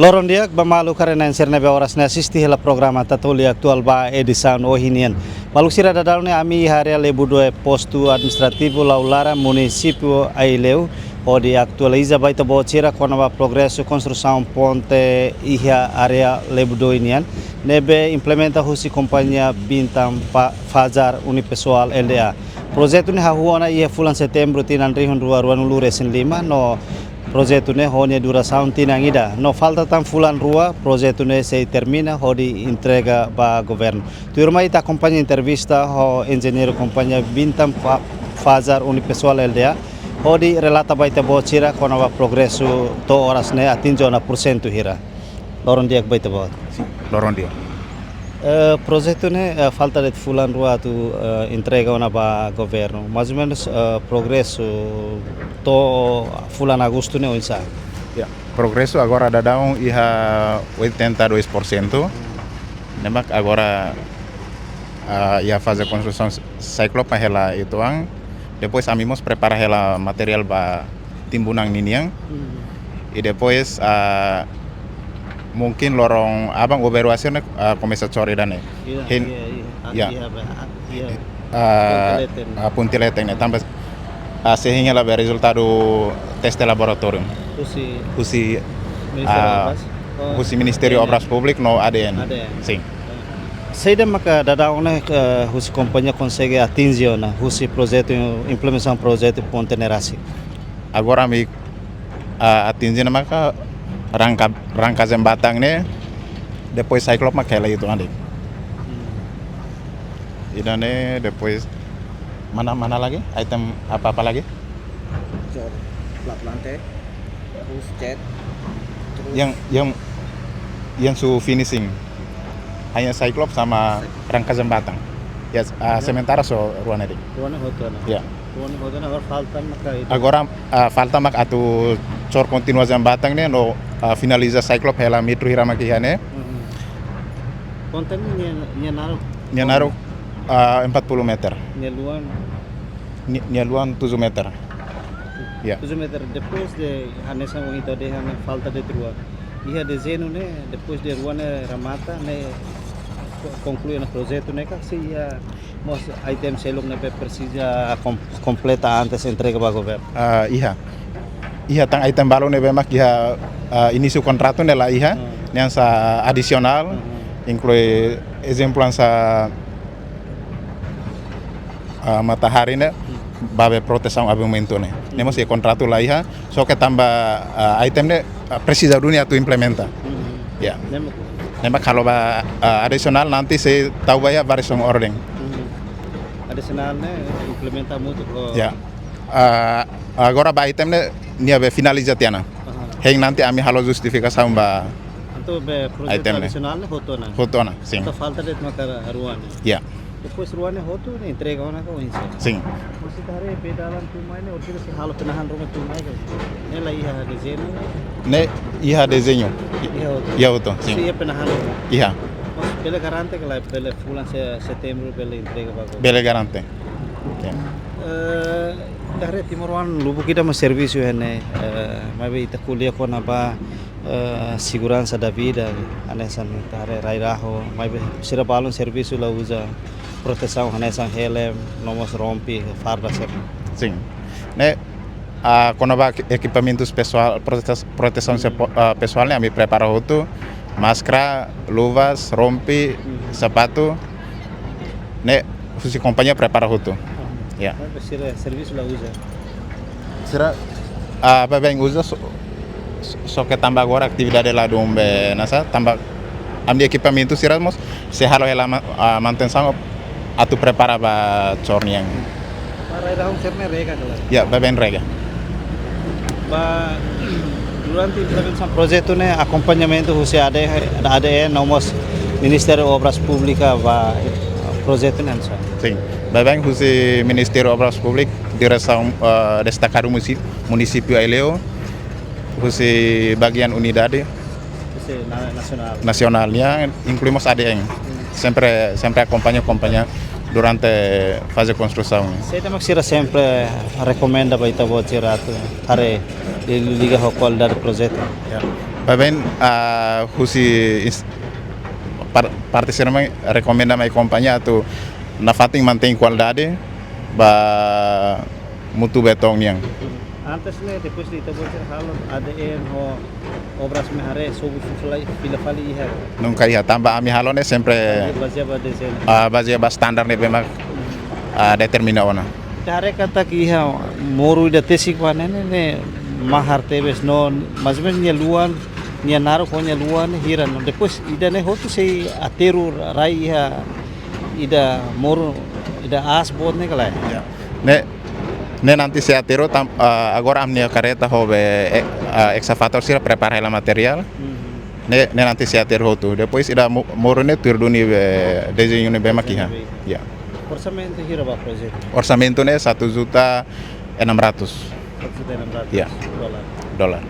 Loron dia bamalu karena serne be horas na assisti hela programa tatoli aktual ba edição ohinian. Malu sira dadalne ami hari lebu do posto administrativo laulara município Aileu onde atualiza baita bocira com a progresso construção ponte ihia area lebu do inian. Nebe implementa husi companhia Bintang Fajar Unipessoal LDA. Projeto ni hahuana ia fulan setembro tinan rihun ruan lesen 5 no projeto ne hone duração tinang ida no falta tam fulan rua projeto ne se termina hodi entrega ba governo turma ita companhia entrevista ho engenheiro companhia Bintang Fajar Unipessoal LDA hodi relata baita bocira com o progresso to horas ne atinge 1% hira loron dia baita bo loron dia projeto ne falta de fulan rua tu entrega ona ba governo mais ou menos progresso to fulan agosto ne onsa ya progresso agora dadão iha 82%. Nemak agora ia fazer construção cyclopa hela ituang depois amimos prepara hela material ba timbunang niniang e depois mungkin lorong abang evaluasi começa a chorir dane puntileten tambah sehingga lah resultado tes de laboratorium husi Ministério Obras Públicas no ADN sim. Seida maka dadaone husi companhia consegue atingir na husi projeto implementação projeto ponte nerasi agora mi atingir maka rangka jembatan ne depois cyclop makela itu ande idane depois mana lagi item apa lagi plat lantai terus cat yang su finishing hanya cyclop sama rangka jembatan ya sementara so ruannya hotona ya ruannya hotona agora falta maka itu agora falta mak atu cor continua jembatan ne no finaliza cyclop hela metro hirama kihane konten nyenaru 40 meter nyeluan 7 meter ya 7 meter depois de anessa o então de falta de rua ia desenho né depois de rua né ramata né concluir no projeto né que ia mos item selong né precisa completa antes entrega para governo iya tang item baru ne bemak iha início contrato ne la iha nessa adicional inclui exemplo sa matahari ne babe proteção abimento ne nemos e contrato la iha so que tamba item ne precisa dunia tu implementa ya nemak kalau ba adicional nanti se tahu ya variação ordem adicional ne implementa muito ya agora ba item ne nia be finaliza tiana heng nanti ami halo justificação ba então be projeto adicional ne hotona sim então falta de makara ruan ya depois ruan ne hoto ne entrega ona ko insa sim mesti tare pedalan tumai ne orkira se halo penahan rumah tumai ko ne la iha desenho ne iha desenho ya hoto sim ia penahan iha bele garante que la bele fulan setembro bele entrega ba bele garante Dari Timuruan lubu kita mas serviço hene mabe ita kuliah ko na ba segurança da vida anesan tare rairaho mabe sira balon serviço la usa proteção anesan helm nomos rompi farda ser sim ne quando va equipamentos pessoal proteção pessoal ne ami prepara itu máscara luvas rompi sapato ne fusi companhia prepara itu ya sira serviço la usa sira apa yang usa so que tambah agora atividade lá do nasa tambah ambil equipamento siramos se halo ela manutenção atu prepara ba corniang para ida serne rega kala ya ba ben rega ba durante implementação projeto ne acompanhamento husi ADE nomos Ministério Obras Públicas ba projeto nansa sim ba ben husi Ministério Obras Públicas direção destacado município Aileu husi bagian unidade nacionalnya incluímos ADN sempre acompanha durante fase construção. Saya também sira sempre recomenda para ita bocirato tare liga hokol dari projeto. Ya. Ben husi participar recomenda mai companhia tu na fating mantém qualidade ba mutu betong yang Antes ne depois de ito bocor halon ADN o obras mehare sobu susulai pila fali ihar. nunca ia tambah ami halone sempre Basia desain. base ba standar ne bema determina ona. Tare kata ki iha moru ida tesik wane ne mahar tebes no masmen nya luan nya naru ko nya luan hiran depois ida ne hotu sei ateru rai iha ida moru ida as bot ne kala. Ya. Ne nanti se atero agora amnia careta hobe excavator sira prepara la material. Ne nanti se atero hotu. Depois ida morone turduni desenho ne bema kiha. Ya. Orçamento hira ba projeto. Orçamento ne 1.600.000. 1.600.000 Ya. dolar. Dolar.